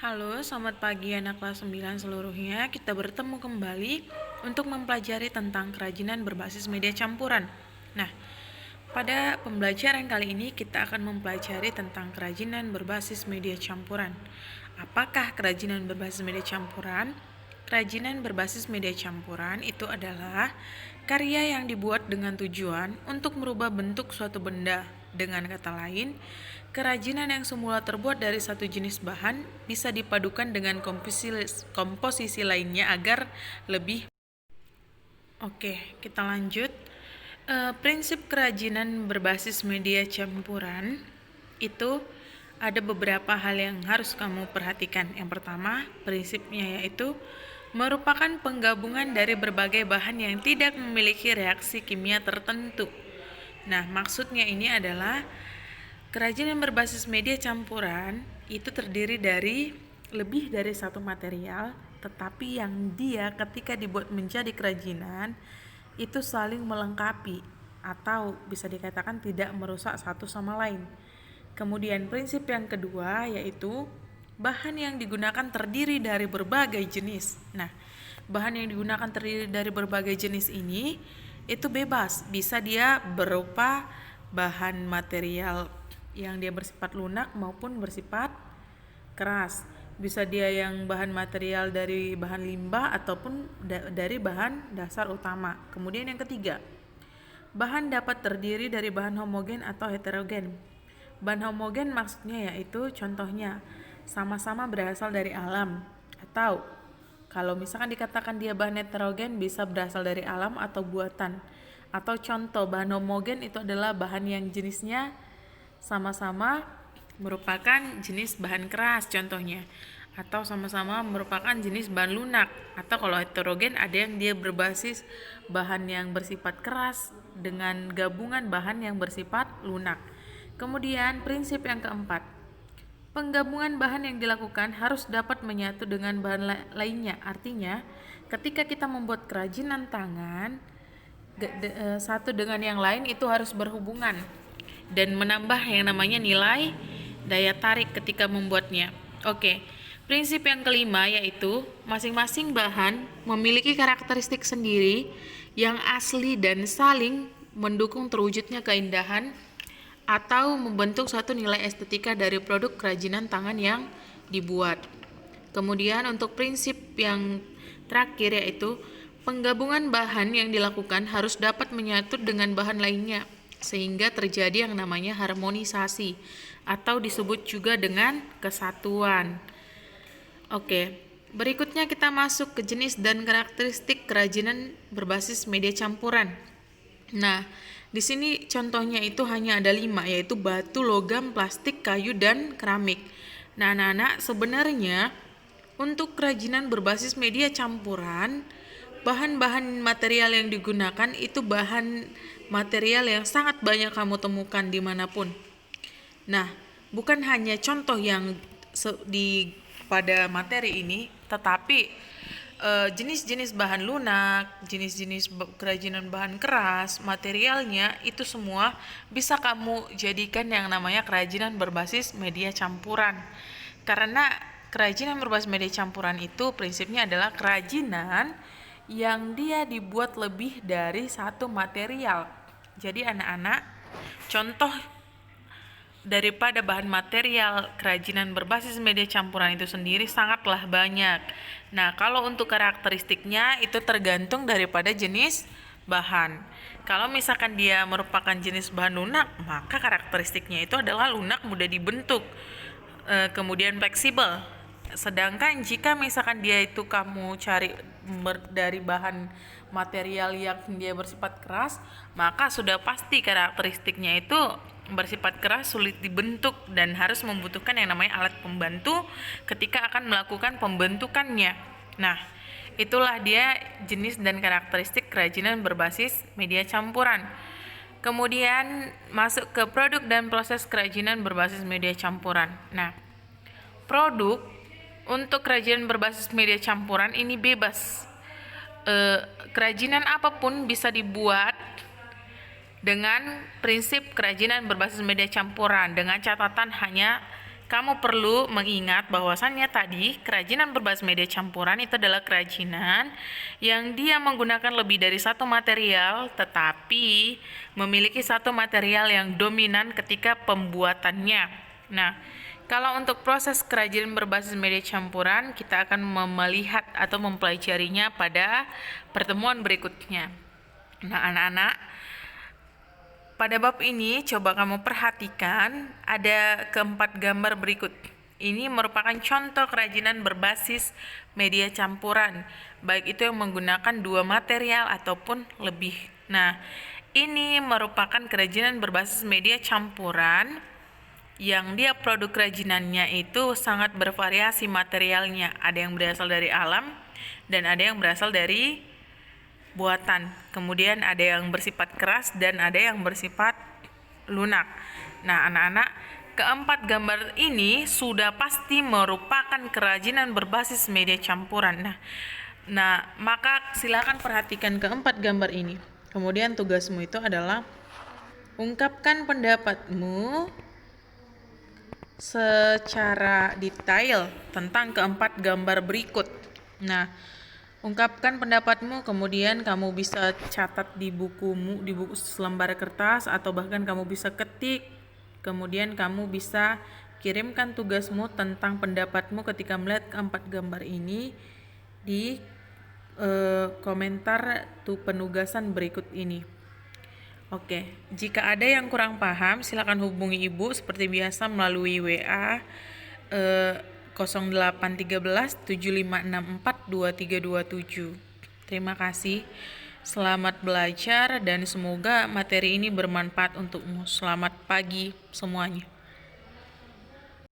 Halo, selamat pagi anak kelas 9 seluruhnya. Kita bertemu kembali untuk mempelajari tentang kerajinan berbasis media campuran. Nah, pada pembelajaran kali ini kita akan mempelajari tentang kerajinan berbasis media campuran. Apakah kerajinan berbasis media campuran? Kerajinan berbasis media campuran itu adalah karya yang dibuat dengan tujuan untuk merubah bentuk suatu benda. Dengan kata lain, kerajinan yang semula terbuat dari satu jenis bahan bisa dipadukan dengan komposisi lainnya agar lebih. Oke, kita lanjut. Prinsip kerajinan berbasis media campuran itu ada beberapa hal yang harus kamu perhatikan. Yang pertama, prinsipnya yaitu merupakan penggabungan dari berbagai bahan yang tidak memiliki reaksi kimia tertentu. Nah, maksudnya ini adalah kerajinan berbasis media campuran itu terdiri dari lebih dari satu material, tetapi yang dia ketika dibuat menjadi kerajinan itu saling melengkapi atau bisa dikatakan tidak merusak satu sama lain. Kemudian prinsip yang kedua yaitu bahan yang digunakan terdiri dari berbagai jenis. Nah, bahan yang digunakan terdiri dari berbagai jenis ini itu bebas, bisa dia berupa bahan material yang dia bersifat lunak maupun bersifat keras. Bisa dia yang bahan material dari bahan limbah ataupun dari bahan dasar utama. Kemudian yang ketiga, bahan dapat terdiri dari bahan homogen atau heterogen. Bahan homogen maksudnya yaitu contohnya sama-sama berasal dari alam, atau kalau misalkan dikatakan dia bahan heterogen bisa berasal dari alam atau buatan. Atau contoh bahan homogen itu adalah bahan yang jenisnya sama-sama merupakan jenis bahan keras contohnya, atau sama-sama merupakan jenis bahan lunak. Atau kalau heterogen ada yang dia berbasis bahan yang bersifat keras dengan gabungan bahan yang bersifat lunak. Kemudian prinsip yang keempat, penggabungan bahan yang dilakukan harus dapat menyatu dengan bahan lainnya. Artinya, ketika kita membuat kerajinan tangan, satu dengan yang lain itu harus berhubungan dan menambah yang namanya nilai daya tarik ketika membuatnya. Oke, prinsip yang kelima yaitu masing-masing bahan memiliki karakteristik sendiri yang asli dan saling mendukung terwujudnya keindahan atau membentuk suatu nilai estetika dari produk kerajinan tangan yang dibuat. Kemudian untuk prinsip yang terakhir yaitu penggabungan bahan yang dilakukan harus dapat menyatu dengan bahan lainnya sehingga terjadi yang namanya harmonisasi atau disebut juga dengan kesatuan. Oke, berikutnya kita masuk ke jenis dan karakteristik kerajinan berbasis media campuran. Nah, di sini contohnya itu hanya ada 5, yaitu batu, logam, plastik, kayu, dan keramik. Nah, anak-anak, sebenarnya untuk kerajinan berbasis media campuran, bahan-bahan material yang digunakan itu bahan material yang sangat banyak kamu temukan dimanapun. Nah, bukan hanya contoh yang pada materi ini, tetapi jenis-jenis bahan lunak, jenis-jenis kerajinan bahan keras, materialnya itu semua bisa kamu jadikan yang namanya kerajinan berbasis media campuran. Karena kerajinan berbasis media campuran itu prinsipnya adalah kerajinan yang dia dibuat lebih dari satu material. Jadi anak-anak, contoh daripada bahan material kerajinan berbasis media campuran itu sendiri sangatlah banyak. Nah, kalau untuk karakteristiknya itu tergantung daripada jenis bahan. Kalau misalkan dia merupakan jenis bahan lunak, maka karakteristiknya itu adalah lunak, mudah dibentuk, kemudian fleksibel. Sedangkan jika misalkan dia itu kamu cari dari bahan material yang dia bersifat keras, maka sudah pasti karakteristiknya itu bersifat keras, sulit dibentuk, dan harus membutuhkan yang namanya alat pembantu ketika akan melakukan pembentukannya. Nah, itulah dia jenis dan karakteristik kerajinan berbasis media campuran. Kemudian masuk ke produk dan proses kerajinan berbasis media campuran. Nah, produk untuk kerajinan berbasis media campuran ini bebas. Kerajinan apapun bisa dibuat dengan prinsip kerajinan berbasis media campuran dengan catatan hanya kamu perlu mengingat bahwasannya tadi kerajinan berbasis media campuran itu adalah kerajinan yang dia menggunakan lebih dari satu material tetapi memiliki satu material yang dominan ketika pembuatannya. Nah, kalau untuk proses kerajinan berbasis media campuran, kita akan melihat atau mempelajarinya pada pertemuan berikutnya. Nah, anak-anak, pada bab ini, coba kamu perhatikan ada keempat gambar berikut. Ini merupakan contoh kerajinan berbasis media campuran, baik itu yang menggunakan dua material ataupun lebih. Nah, ini merupakan kerajinan berbasis media campuran yang dia produk kerajinannya itu sangat bervariasi materialnya. Ada yang berasal dari alam dan ada yang berasal dari buatan. Kemudian ada yang bersifat keras dan ada yang bersifat lunak. Nah, anak-anak, keempat gambar ini sudah pasti merupakan kerajinan berbasis media campuran. Nah, maka silakan perhatikan keempat gambar ini. Kemudian tugasmu itu adalah ungkapkan pendapatmu secara detail tentang keempat gambar berikut. Nah, ungkapkan pendapatmu, kemudian kamu bisa catat di bukumu, di buku selembar kertas, atau bahkan kamu bisa ketik. Kemudian kamu bisa kirimkan tugasmu tentang pendapatmu ketika melihat keempat gambar ini di komentar penugasan berikut ini. Oke, jika ada yang kurang paham, silakan hubungi Ibu seperti biasa melalui WA 0813 7564 2327. Terima kasih. Selamat belajar dan semoga materi ini bermanfaat untukmu. Selamat pagi semuanya.